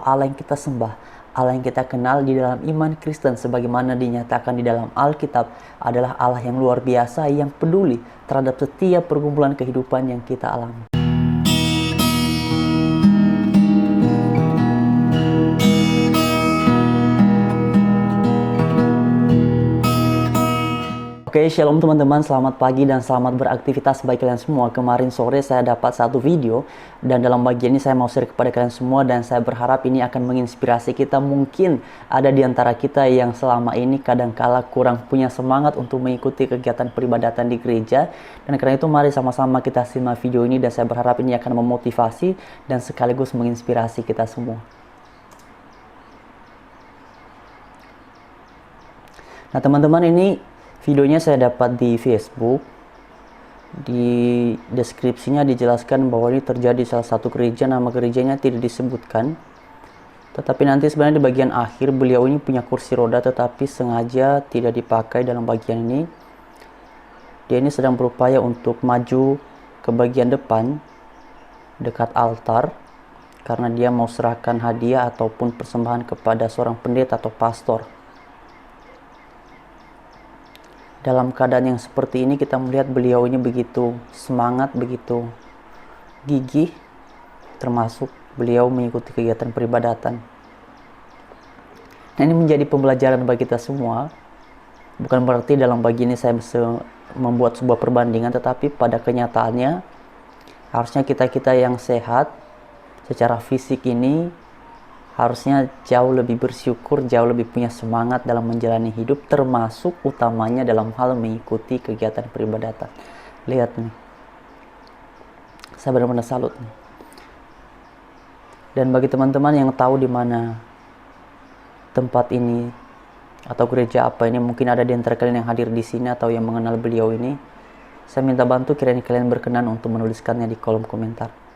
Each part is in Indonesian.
Allah yang kita sembah, Allah yang kita kenal di dalam iman Kristen sebagaimana dinyatakan di dalam Alkitab adalah Allah yang luar biasa, yang peduli terhadap setiap pergumulan kehidupan yang kita alami. Oke, shalom teman-teman, selamat pagi dan selamat beraktivitas bagi kalian semua. Kemarin sore saya dapat satu video dan dalam bagian ini saya mau share kepada kalian semua dan saya berharap ini akan menginspirasi kita. Mungkin ada di antara kita yang selama ini kadangkala kurang punya semangat untuk mengikuti kegiatan peribadatan di gereja, dan karena itu mari sama-sama kita simak video ini dan saya berharap ini akan memotivasi dan sekaligus menginspirasi kita semua. Nah teman-teman, ini videonya saya dapat di Facebook. Di deskripsinya dijelaskan bahwa ini terjadi salah satu gereja, nama gerejanya tidak disebutkan. Tetapi nanti sebenarnya di bagian akhir beliau ini punya kursi roda tetapi sengaja tidak dipakai dalam bagian ini. Dia ini sedang berupaya untuk maju ke bagian depan dekat altar karena dia mau serahkan hadiah ataupun persembahan kepada seorang pendeta atau pastor. Dalam keadaan yang seperti ini kita melihat beliau ini begitu semangat, begitu gigih, termasuk beliau mengikuti kegiatan peribadatan. Nah, ini menjadi pembelajaran bagi kita semua. Bukan berarti dalam bagian ini saya membuat sebuah perbandingan, tetapi pada kenyataannya harusnya kita yang sehat secara fisik ini harusnya jauh lebih bersyukur, jauh lebih punya semangat dalam menjalani hidup, termasuk utamanya dalam hal mengikuti kegiatan peribadatan. Lihat nih, saya benar-benar salut nih. Dan bagi teman-teman yang tahu di mana tempat ini atau gereja apa ini, mungkin ada di antara kalian yang hadir di sini atau yang mengenal beliau ini, saya minta bantu kiranya kalian berkenan untuk menuliskannya di kolom komentar.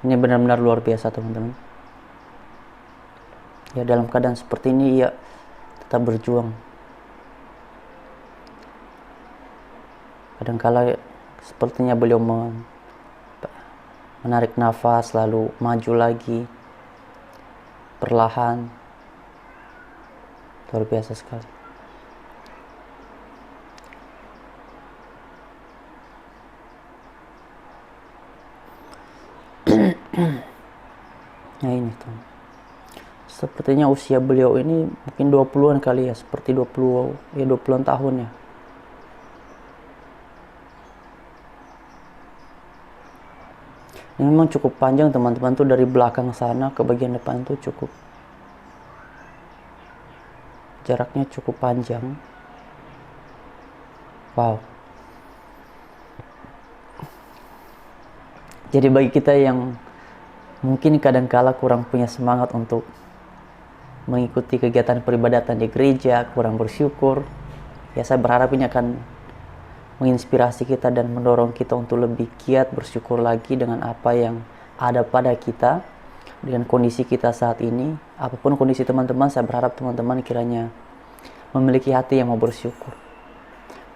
Ini benar-benar luar biasa teman-teman. Ya, dalam keadaan seperti ini ya tetap berjuang. Kadangkala sepertinya beliau menarik nafas lalu maju lagi perlahan. Luar biasa sekali. Nah ini tuh, sepertinya usia beliau ini mungkin 20-an kali ya, seperti 20-an tahun ya. Ini memang cukup panjang teman-teman, tuh dari belakang sana ke bagian depan tuh cukup, jaraknya cukup panjang. Wow. Jadi bagi kita yang mungkin kadangkala kurang punya semangat untuk mengikuti kegiatan peribadatan di gereja, kurang bersyukur, ya saya berharap ini akan menginspirasi kita dan mendorong kita untuk lebih giat bersyukur lagi dengan apa yang ada pada kita, dengan kondisi kita saat ini. Apapun kondisi teman-teman, saya berharap teman-teman kiranya memiliki hati yang mau bersyukur.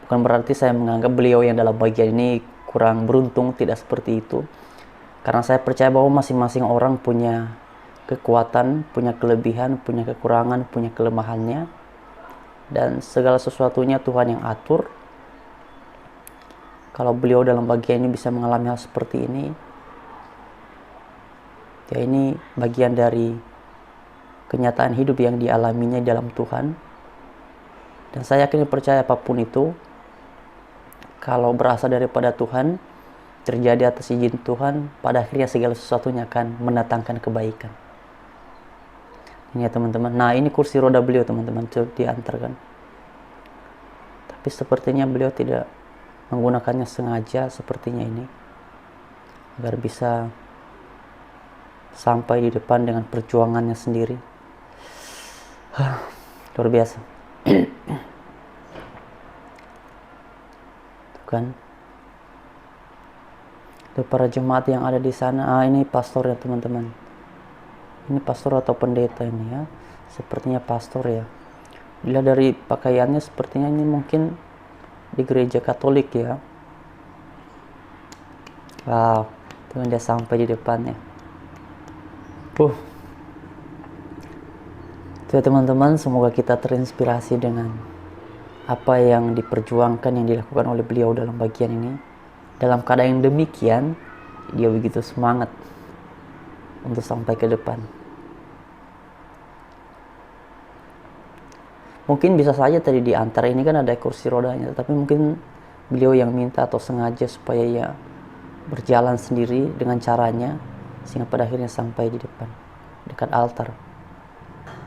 Bukan berarti saya menganggap beliau yang dalam bagian ini kurang beruntung, tidak seperti itu. Karena saya percaya bahwa masing-masing orang punya kekuatan, punya kelebihan, punya kekurangan, punya kelemahannya. Dan segala sesuatunya Tuhan yang atur. Kalau beliau dalam bagian ini bisa mengalami hal seperti ini, ya ini bagian dari kenyataan hidup yang dialaminya dalam Tuhan. Dan saya yakin percaya apapun itu, kalau berasal daripada Tuhan, terjadi atas izin Tuhan, pada akhirnya segala sesuatunya akan mendatangkan kebaikan. Ini ya teman-teman. Nah ini kursi roda beliau teman-teman, diantarkan. Tapi sepertinya beliau tidak menggunakannya sengaja sepertinya ini, agar bisa sampai di depan dengan perjuangannya sendiri. Luar biasa. Tuh kan. Para jemaat yang ada di sana. Ini pastor ya teman-teman. Ini pastor atau pendeta ini ya. Sepertinya pastor ya. Dilihat dari pakaiannya sepertinya ini mungkin di gereja Katolik ya. Wow, tuh dia sampai di depannya. Uh, ya teman-teman, semoga kita terinspirasi dengan apa yang diperjuangkan, yang dilakukan oleh beliau dalam bagian ini. Dalam keadaan yang demikian, dia begitu semangat untuk sampai ke depan. Mungkin bisa saja tadi di antara ini kan ada kursi rodanya, tapi mungkin beliau yang minta atau sengaja supaya ia berjalan sendiri dengan caranya, sehingga pada akhirnya sampai di depan, dekat altar.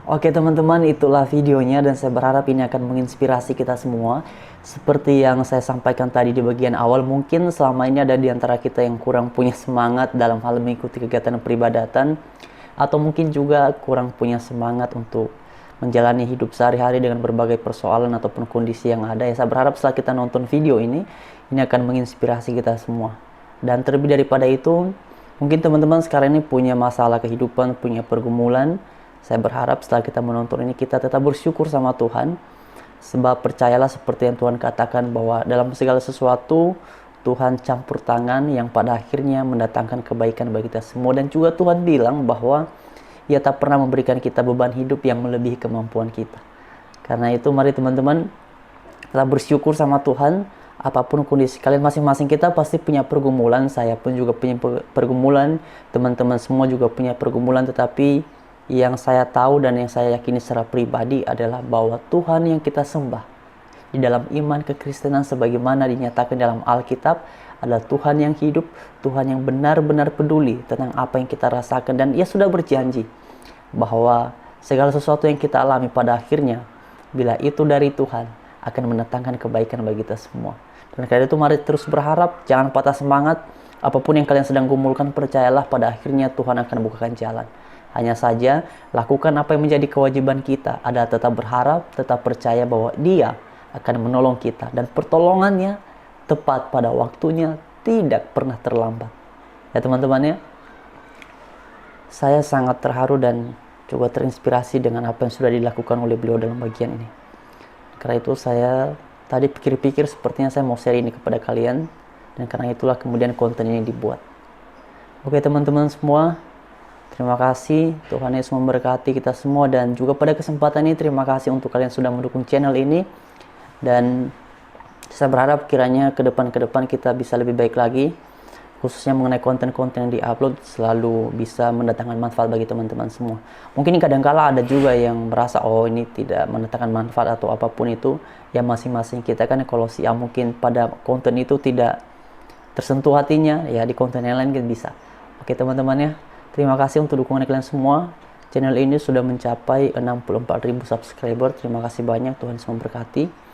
Oke teman-teman, itulah videonya dan saya berharap ini akan menginspirasi kita semua. Seperti yang saya sampaikan tadi di bagian awal, mungkin selama ini ada di antara kita yang kurang punya semangat dalam hal mengikuti kegiatan peribadatan, atau mungkin juga kurang punya semangat untuk menjalani hidup sehari-hari dengan berbagai persoalan ataupun kondisi yang ada. Ya, saya berharap setelah kita nonton video ini akan menginspirasi kita semua. Dan terlebih daripada itu, mungkin teman-teman sekarang ini punya masalah kehidupan, punya pergumulan. Saya berharap setelah kita menonton ini kita tetap bersyukur sama Tuhan. Sebab percayalah seperti yang Tuhan katakan bahwa dalam segala sesuatu Tuhan campur tangan yang pada akhirnya mendatangkan kebaikan bagi kita semua. Dan juga Tuhan bilang bahwa Ia tak pernah memberikan kita beban hidup yang melebihi kemampuan kita. Karena itu mari teman-teman tetap bersyukur sama Tuhan. Apapun kondisi kalian masing-masing, kita pasti punya pergumulan. Saya pun juga punya pergumulan. Teman-teman semua juga punya pergumulan. Tetapi yang saya tahu dan yang saya yakini secara pribadi adalah bahwa Tuhan yang kita sembah di dalam iman kekristenan sebagaimana dinyatakan dalam Alkitab adalah Tuhan yang hidup, Tuhan yang benar-benar peduli tentang apa yang kita rasakan, dan Ia sudah berjanji bahwa segala sesuatu yang kita alami pada akhirnya, bila itu dari Tuhan, akan mendatangkan kebaikan bagi kita semua. Dan karena itu mari terus berharap, jangan patah semangat. Apapun yang kalian sedang gumulkan, percayalah pada akhirnya Tuhan akan bukakan jalan. Hanya saja lakukan apa yang menjadi kewajiban kita, adalah tetap berharap, tetap percaya bahwa Dia akan menolong kita, dan pertolongannya tepat pada waktunya, tidak pernah terlambat. Ya teman-teman ya, saya sangat terharu dan juga terinspirasi dengan apa yang sudah dilakukan oleh beliau dalam bagian ini. Karena itu saya tadi pikir-pikir sepertinya saya mau share ini kepada kalian, dan karena itulah kemudian konten ini dibuat. Oke teman-teman semua, terima kasih. Tuhan Yesus memberkati kita semua, dan juga pada kesempatan ini terima kasih untuk kalian sudah mendukung channel ini. Dan saya berharap kiranya ke depan kita bisa lebih baik lagi, khususnya mengenai konten-konten yang diupload selalu bisa mendatangkan manfaat bagi teman-teman semua. Mungkin kadang-kala ada juga yang merasa oh ini tidak mendatangkan manfaat atau apapun itu, ya masing-masing kita kan. Kalau si A mungkin pada konten itu tidak tersentuh hatinya, ya di konten yang lain kita bisa. Oke teman-teman ya, terima kasih untuk dukungan kalian semua. Channel ini sudah mencapai 64.000 subscriber. Terima kasih banyak, Tuhan Yesus memberkati.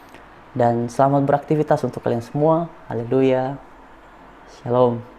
Dan selamat beraktivitas untuk kalian semua. Haleluya. Shalom.